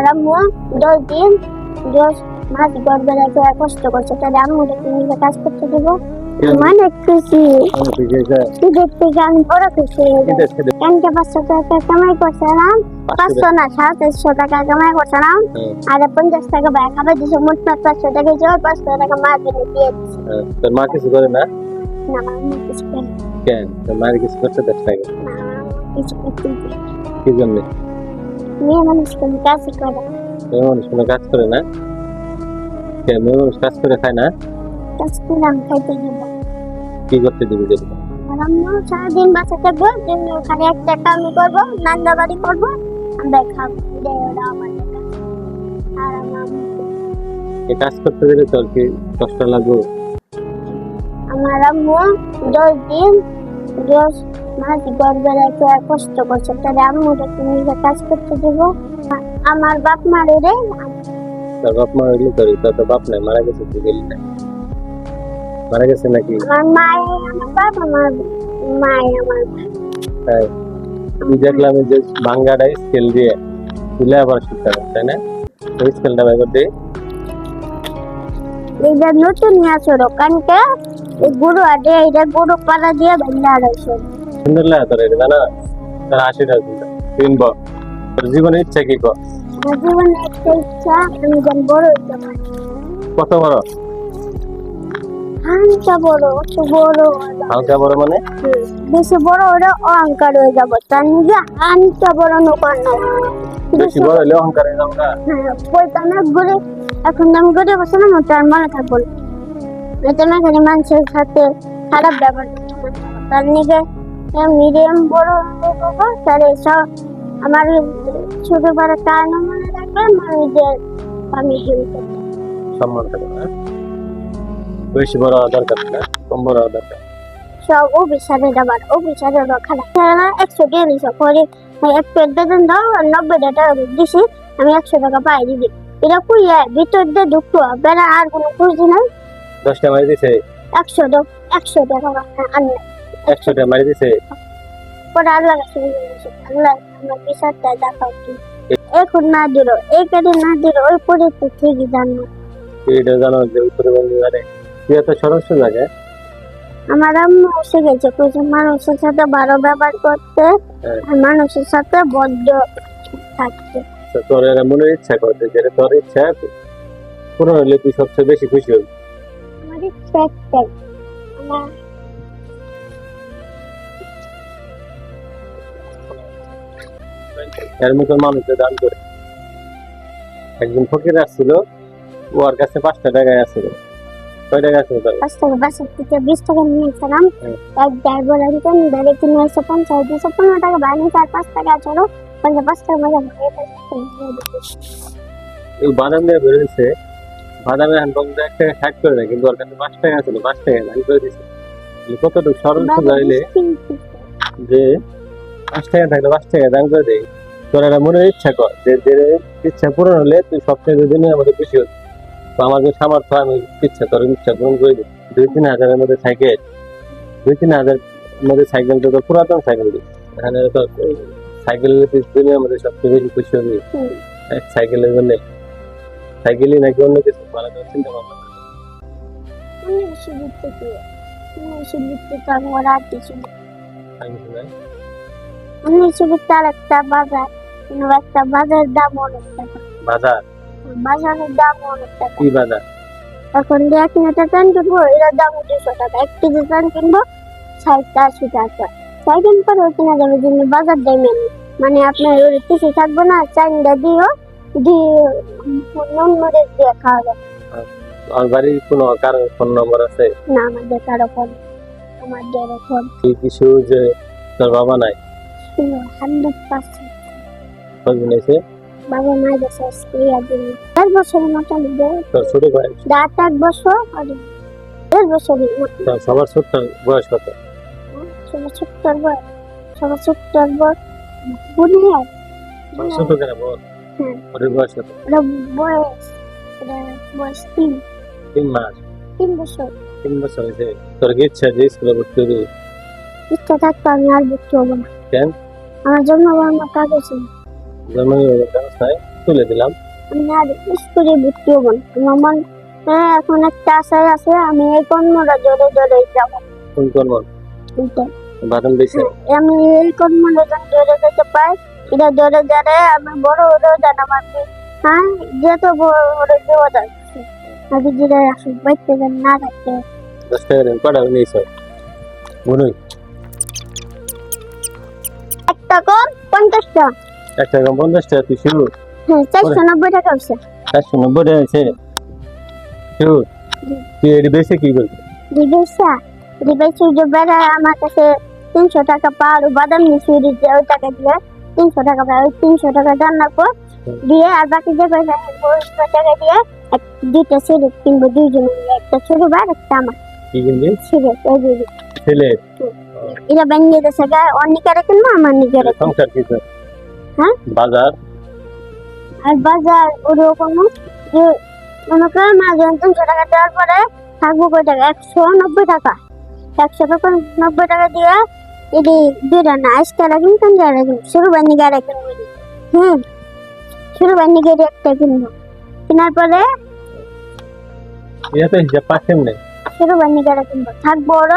আমার আম্মু 10 দিন 10 মাস গর্ভে রেখে কষ্ট করছে, তাহলে আম্মুকে নিজে কাজ করতে দিব। মানে খুশি ঈদের থেকে আমি বড় খুশি। কেনকে 500 টাকা কামাই করছিলাম, 500 না 350 টাকা কামাই করছিলাম, আর 50 টাকা ভাই খাবার দিছে, মোট 500 টাকা দিয়ে 500 টাকা মার জন্য দিয়ে দিচ্ছে। তোর মা কিছু করে না? না আম্মু কিছু করে না। কেন তোর মার কিছু করতে দেখ না? না, কিছু করতে দিই না। কি জন্য? মেয়ে মানুষ কোনো কাজ করে না। মেয়ে মানুষ কোনো কাজ করে না? কেন মেয়ে মানুষ কাজ করে খায় না? কাজ করে আমি খাইতে দিব। কি করতে দিবি যদি? আর আম্মু সারাদিন বাসা থাকবো, দিন ওখানে একটা কামি করবো, নান্দা বাড়ি করবো, আমরা খাবো। এটাই ওরা আমাদের কাজ। আর আমার এই কাজ করতে দিলে তোর কি কষ্ট লাগবে? আমার আম্মু 10 দিন 10 মাস গর্ভে রেখে কষ্ট করছে, তাহলে আম্মুকে নিজে কাজ করতে দিব। আমার বাপ মারে রে, তোর বাপ মা হইলে তোর তো বাপ নাই, মারা গেছে, তুই গেলি না? মারা গেছে নাকি? আমার মায়ে আমার বাপ, আমার মায়ে আমার ভাই। তাই তুই দেখলাম এই যে ভাঙ্গাটা স্কেল দিয়ে তুলে আবার শিখতে হবে, তাই না? ওই স্কেলটা ব্যবহার দিয়ে এইটা নতুন নিয়ে আসো দোকানকে, এই গুঁড়ো আটে এইটা গুঁড়ো পাড়া দিয়ে ভেঙে আড়াইশো। সুন্দর লাগে তোর এটা, জানা? তোর হাসিটা সুন্দর। কিনবো তোর জীবনের ইচ্ছা কি কর? আমার জীবনে একটা ইচ্ছা, আমি যেন বড় হইতে পারি। কত বড়? হালকা বড়, অত বড় হলে হালকা বড় মানে? বেশি বড় হলে অহংকার হয়ে যাবো, তার নিজে হালকা বড় নকর না। বেশি বড় হলে অহংকার হয়ে যাবো না? হ্যাঁ, বইটা না ঘুরে, এখন আমি ঘুরে বসে না, তার মনে থাকবো না। এটা না খালি মানুষের সাথে খারাপ ব্যবহার করতে হবে। তার নিজে মিডিয়াম বড় হবো, তাহলে সব আমার ছোট বড় কার না মনে রাখবে, মানুষদের আমি হেল্প করতে সম্মান থাকবে না? বেশি বড় হওয়া দরকার না, কম বড় হওয়া দরকার। সব অফিসারের আবার অফিসারের খারাপ তারা 100 টাকা নিছো করে, এক প্লেট বেতন দাও আর 90 টাকা দিছি, আমি 100 টাকা পাই দিদি। এটা কই ভিতর দিয়ে ঢুকতো বেড়া, আর কোনো খুঁজি নাই। 10 টাকা মারি দিছে? 100 দাও, 100 টাকা আনলে 100 টাকা মারি দিছে? পরে আল্লাহ কাছে আল্লাহ আমার বিচারটা দেখাও কি। এখন না দিল, এই কাজে না দিল, ওই পরে তো ঠিকই জানো। এটা জানো যে উত্তরে বন্ধু জানে তুই এত সরস জায়গায়? আমার আম্মু এসে গেছে, কইছে মানুষের সাথে ভালো ব্যবহার করতে আর মানুষের সাথে বদ্ধ থাকতে। তোর এরা মনের ইচ্ছা করতে, যেটা তোর ইচ্ছা পূরণ হলে তুই সবচেয়ে বেশি খুশি হবি। আমার ইচ্ছা একটাই, আমার এর মতো মানুষদের দান করে। একজন ফকির আসছিল, ওর কাছে 5 টাকা আসছিল। কয় টাকা আসছিল তার? 5 টাকা বাসা থেকে 20 টাকা নিয়েছিলাম। এক ড্রাইভার আনতেন, ডাইরেক্ট কিনে এসে 50 215 টাকা বাড়ি, 4-5 টাকা চলো 5 টাকা মজা করে। এই বাদাম দিয়ে বেরোচ্ছে, বাদামের হ্যান্ডপাম্প 1 টাকা 60 করে দেয়, কিন্তু ওর কাছে 5 টাকা ছিল, 5 টাকা দান করে দিচ্ছে। কতটুকু সরল সোজাইলে যে 5 টাকা থাকলে 5 টাকা দান করে দেয়। তোর একটা মনের ইচ্ছা কর, যে ইচ্ছা পূরণ হলে তুই সবচেয়ে দুনিয়ার মধ্যে খুশি হবি। তো আমার যে সামর্থ্য, আমি ইচ্ছা তোর ইচ্ছা পূরণ করে দিই। 2-3 হাজারের মধ্যে সাইকেল, 2-3 হাজার মধ্যে সাইকেল তো তোর পুরাতন সাইকেল দিই। এখানে তোর সাইকেল দুনিয়ার মধ্যে সবচেয়ে বেশি খুশি হবি এক সাইকেলের জন্য। সাইকেলই নাকি অন্য কিছু ভালো করে চিন্তা ভাবনা করে। আমি শুনাই তার একটা বাজার, একটা বাজারের দাম অনেক টাকা, বাজার? বাজারের দাম অনেক টাকা। কি বাজার? এখন 1 লিটার পান কিনবো, এর দাম 200 টাকা। 1 কেজি পান কিনবো 60-80 টাকা। সাইকেল পরে কিনা যাবে, জন্য বাজার দেয় মানে আপনার ওর কিছু থাকবে না, চাইন্দা দিও নুন মরিচ দিয়ে খাওয়া যাবে। আর বাড়ির কোনো কারো ফোন নম্বর আছে? না, আমাদের কারো ফোন, আমাদের ফোন কি কিছু যে তোর বাবা নাই? 100% খোঁজ নিয়েছে? বাবা মায়ের কাছে স্ত্রীর দিন 10 বছরের মতো হবে। তোর ছোট ভাই? 8 বছর আর 10 বছরের মতো। তোর সবার ছোট বয়স কত? সবার 70 বয়স, সবার 70 বয়স বুঝি হয়। ছোট কেন বল? হ্যাঁ, ওর বয়স কত? ওটা বয়স, ওটা বয়স 3 মাস? 3 বছর। 3 বছর হয়েছে? তোর কি ইচ্ছা যে স্কুলে ভর্তি হবি? ইচ্ছা থাকতো আমি আর ভর্তি হবো না। কেন? আমার জন্মগ্রহণ কাগজ জন্মনিবন্ধন ব্যবস্থায় তুলে দিলাম। আমি আর স্কুলে ভর্তি হবো না। আমার মন এখন একটা আশায় আছে, আমি এই কর্মটা জোরে জোরে যাবো। কোন করবো এইটাই। বাদাম বেশি আমি এই কর্মটা যখন জোরে যেতে পাই, এটা জোরে জোরে আমি বড় হলেও জানা পারবি। হ্যাঁ, যত বড় হলে দেওয়া যাচ্ছে আমি যেটা আসলে বাইতে না থাকতে 10 টাকা দেন কটা নিয়েছ বলুন। একটা কম 50 টাকা। 1 টাকা 50 টাকা তুই শুরু। হ্যাঁ, 490 টাকা হচ্ছে। 490 টাকা আছে শুরু। তুই এটি বেশি কি করবি? রিবেশা যে বেড়া আমার কাছে 300 টাকা পার বাদাম মিশিয়ে দিচ্ছে, ওই টাকা দিয়ে 300 টাকা পায়। ওই 300 টাকা রান্না কর দিয়ে আর বাকি যে পয়সা ওই টাকা দিয়ে দুইটা সিগারেট কিনবো, দুইজন মিলে, একটা ছোট ভাই একটা আমার। কি কিনবি? সিগারেট ওই দুই ছেলে এটা ব্যাঙ্গে দেশে গায়ে অনেকের কিনবো, আমার নিজের সংসার কিছু। হ্যাঁ, বাজার আর বাজার ওরকম যে মনে করো মাঝে 300 টাকা দেওয়ার পরে থাকবো কয় টাকা, 190 টাকা। 190 টাকা দিয়ে এটি দুইটা না আজকে রাখুন, কোন জায়গায় রাখুন, শুরু বান্নি গায়ে রাখুন। শুরু বান্নি গাড়ি একটা কিনবো, কেনার পরে এটা তো হিসাব পাচ্ছেন না। শুরু বান্নি গাড়ি কিনবো, থাকবো ওর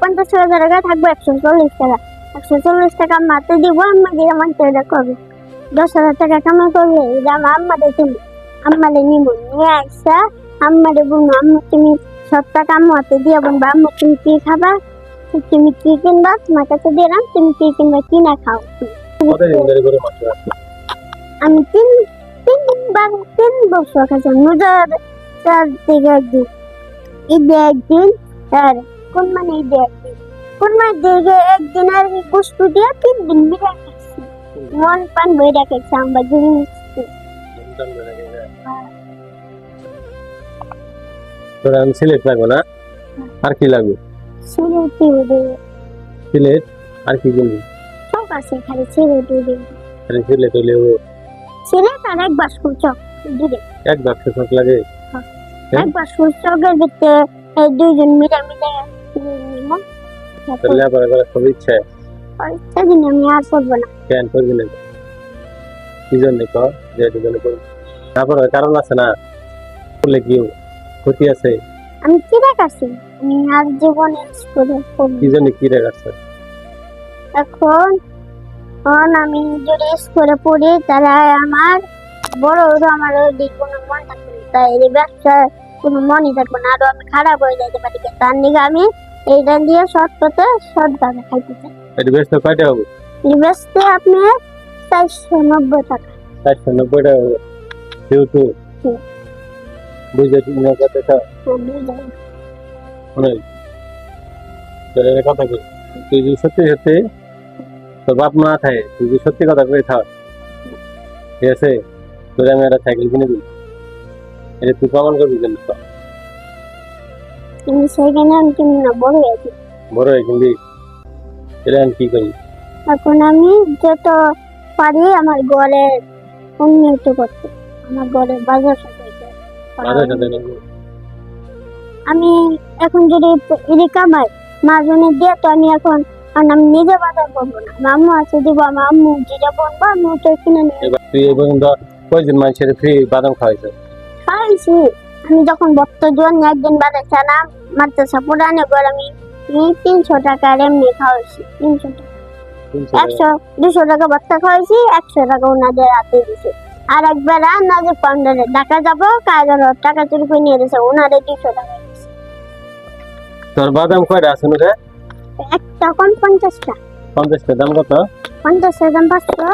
50 টাকা, থাকবো 140 টাকা। 140 টাকা মাতে দিব, আম্মা দিয়ে আমার তৈরি করবো। 10,000 টাকা কামাই করবে, এটা আমার আম্মাদের কিনবো, আম্মাদের নিবো, নিয়ে আসা আম্মাদের বলবো, আম্মা তুমি 100 টাকা আম্মা হাতে দিয়ে বলবো, আম্মা তুমি কি খাবা, তুমি কি কিনবা, তোমার কাছে দিলাম, তুমি কি কিনবা কিনা খাও। কতদিন ধরে করে মাছ আছে? আমি 3 বছর খাচ্ছি। রোজার 4 থেকে একদিন, ঈদে একদিন, আর কোন মানে ঈদে একদিন, কোন মানে একদিন আর বস্তু দিয়ে 3 দিন বিরিয়ানি খাচ্ছি। মন পান বইটা খাইছি আমরা জিনিস। তোর আমি সিলেট লাগবো না, আর কি লাগবে? সিলেট আর কি কিনবি? সব আছে, খালি সিলেট খালি সিলেট হলে সিলেট আর এক বাস্কুর চক দূরে। এক বাক্স চক লাগে? এক বাস্কুর চকের ভিতরে দুইজন মিলে মিলে নিব। তাহলে আবার খুব ইচ্ছা। সেদিন আমি আর করবো না। কেন করবি না? কি জন্য কর যে জন্য করবি? তারপর কারণ আছে না, করলে কি ক্ষতি আছে? আমি কি দেখাচ্ছি, আমি আর জীবনে করে কি জন্য কি দেখাচ্ছে? এখন আমি যদি স্কুলে পড়ি তাহলে আমার বড় হলো, আমার ওই কোনো মন থাকবে না, তাই এই ব্যবসায় কোনো মনই থাকবে না, আরো আমি খারাপ হয়ে যেতে পারি। তার দিকে আমি এইটা দিয়ে শর্ট করতে শর্ট ভাবে খাইতে চাই। এটা বেচতে কয়টা হবে? বেচতে আপনি 490 টাকা। 490 টাকা হবে যেহেতু বুঝে তুমি কথাটা শুনে তোর কথা কি, তুই যদি সত্যি সত্যি তোর বাপ মা থাকে, তুই যদি সত্যি কথা কয়ে থাক, ঠিক আছে, তোর আমি একটা সাইকেল কিনে দিই, এটা তুই প্রমাণ করবি কেন? কিন্তু সেখানে আমি কিনি না, বড় হয়েছি। বড় হয়ে কিনবি, এটা আমি কি করি? এখন আমি যত পারি আমার ঘরে উন্নত করতে, আমার ঘরে বাজার সাথে আমি এখন যদি এদিকে কামাই মাঝনে দিয়ে, তো আমি এখন আমি নিজে বাজার করবো না, আম্মু আছে দিব, আমার আম্মু যেটা বলবো আমি ওটা কিনে নিয়ে। তুই এই পর্যন্ত কয়জন মানুষের ফ্রি বাদাম খাওয়াইছিস? খাইছি আমি যখন বর্তমান একদিন বাজার চালাম মাদ্রাসা পুরানো ঘর, আমি 300 টাকার এমনি খাওয়াইছি। 300 টাকা 100-200 টাকা ভর্তা খাওয়াইছি, 100 টাকা ওনাদের হাতে দিছি। আর একবার রান্নাদের পাউন্ডারে ঢাকা যাবো, কাগজ টাকা চুরি করে নিয়ে গেছে, ওনাদের 200 টাকা দিছি। তোর বাদাম কয়টা আছে রে? একটা কম 50টা। 50টা দাম কত? 50 দাম 500,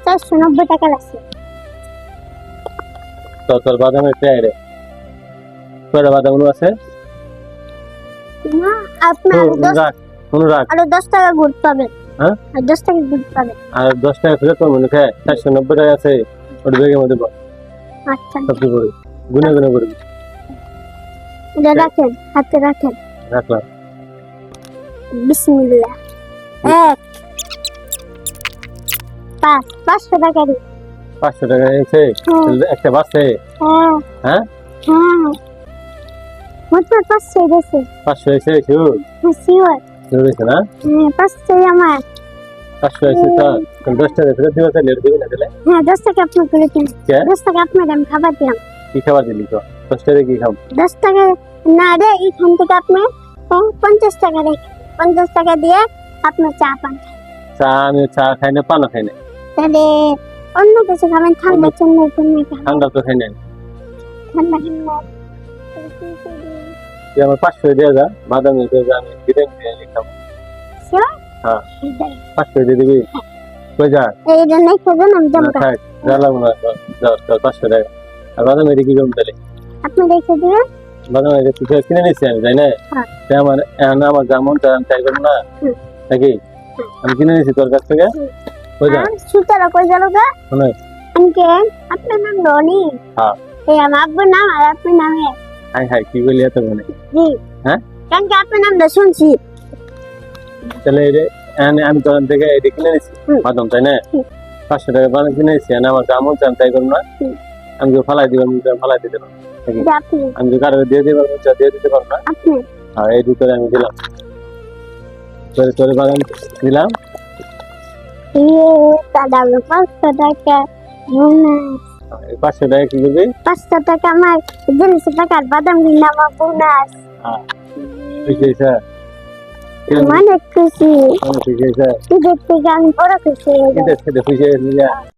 490 টাকা লাগছে। তো তোর বাদামের পেয়ারে কয়টা বাদাম আছে? না আপনার আরো 10 টাকা গুড় পাবেন। হ্যাঁ, আর 10 টাকা গুড় পাবেন। আর 10 টাকা ফেরত পাবো না? 490 টাকা আছে ওটা ব্যাগের মধ্যে। আচ্ছা, সবটি করে গুনে গুনে করে এটা রাখেন, হাতে রাখেন। রাখলাম। বিসমিল্লাহ। 500 টাকা দিন। 500 টাকা এসে একটা বাসে? হ্যাঁ হ্যাঁ হ্যাঁ, মোট 500 গেছে। 500 এসে শিওর শিওর হয়েছে না? 500 আমার। 500 হয়েছে তো 10 টাকা ফেরত দিবা তাহলে দিবে না তাহলে হ্যাঁ 10 টাকা আপনার করে দিন কে 10 টাকা আপনার আমি খাবার দিলাম কি খাবার দিলি তো 10 টাকা কি খাব 10 টাকা না রে এখান থেকে আপনি 50 টাকা রেখে 50 টাকা দিয়ে আপনি চা পান চা আমি চা খাই না পানও খাই না তাহলে অন্য কিছু খাবেন ঠান্ডা জন্য ঠান্ডা তো খাই না ঠান্ডা তুই আমার 500 দিয়ে যা বাদামি দিয়ে যা আমি বিরিয়ানি খাবো হ্যাঁ 500 দিয়ে দিবি কই যা এই জন্য খাবেন আমি না জমা থাক জ্বালাম না যাও 500 টাকা আর বাদামি দিয়ে কি করবো তাহলে আপনি রেখে দিবেন বাদামি দিয়ে কিছু কিনে নিচ্ছি আমি তাই না হ্যাঁ। তাই আমার এখন আমার যেমন তাই করবো না নাকি আমি কিনে নিচ্ছি তোর কাছ থেকে কই যা সুতারা কই গেল গা শোনো আনকে আপনার নাম রনি হ্যাঁ এই আমার আব্বুর নাম আর আপনার নামে হাই হাই কি বলি এত মানে জি হ্যাঁ কারণ কি আপনার নামটা শুনছি তাহলে আমি তোর থেকে এটা কিনে নিচ্ছি বাদাম তাই না 500 টাকা বাদাম কিনে নিচ্ছি আমার যেমন চান তাই করবো না আমি তো ফালাই দিব আমি ফালাই দিতে পারবো যে আপনি আমি তো কারো দিয়ে দিতে পারবো দিয়ে দিতে পারবো না আপনি আর এই দুটো আমি দিলাম তোর বাদাম দিলাম ইয়ে দাদা 500 টাকা বোনাস 500 টাকা কি করবি 500 টাকা আমার জিনিস টাকার বাদাম কিনা আমার বোনাস খুশি হয়েছে মানে খুশি খুশি হয়েছে ঈদের থেকে আমি বড় খুশি হয়ে খুশি হয়েছে